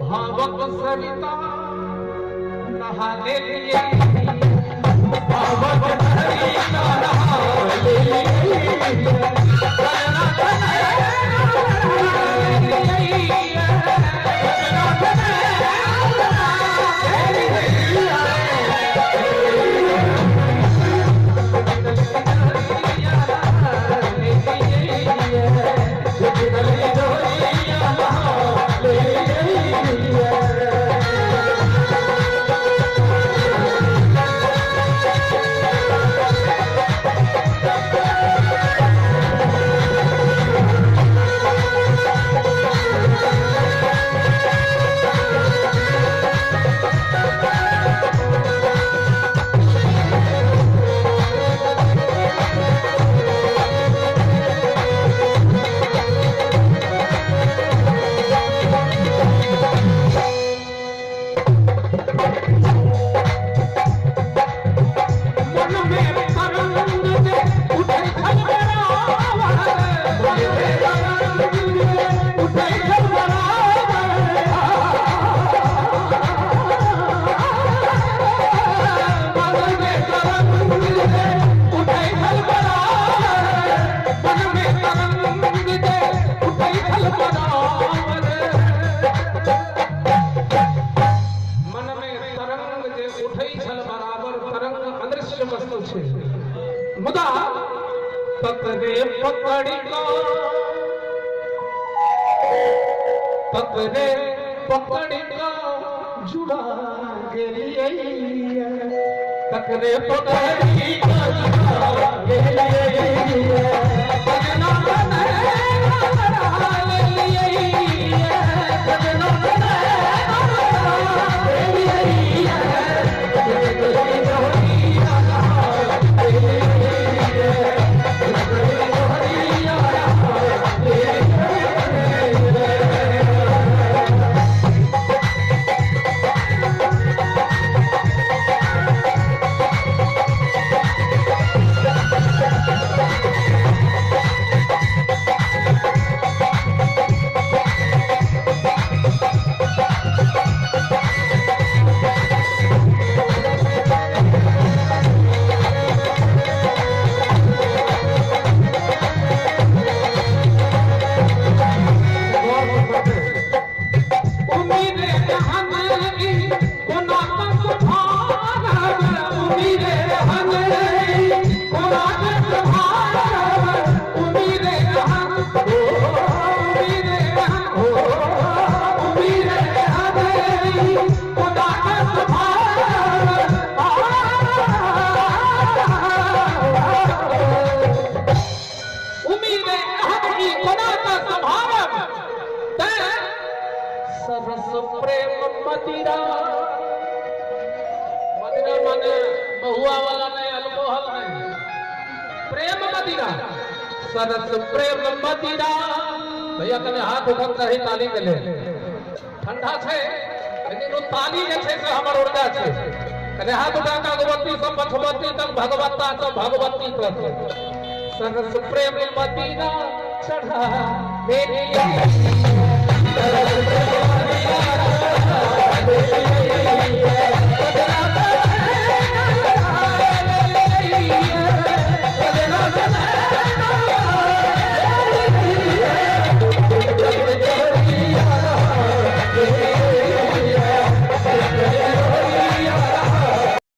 भावक सरिता नहाने लिए भावक सरिता नहाने लिए मुदा पकड़े पकड़ी को पकड़े पकड़ी को जुड़ा गेलिए पकड़े पकड़ी को जुड़ा गेलिए पकड़ना मदिरा मदिरा माने बहुआ वाला नहीं अल्कोहल नहीं प्रेम मदिरा सरस प्रेम मदिरा भैया कने हाथ उठत रही ताली के ले ठंडा छे लेकिन वो ताली जे छे से हमर ऊर्जा छे कने हाथ उठा के भगवती सब भगवती तक भगवत्ता सब भगवती तक सरस प्रेम मदिरा चढ़ा मेरी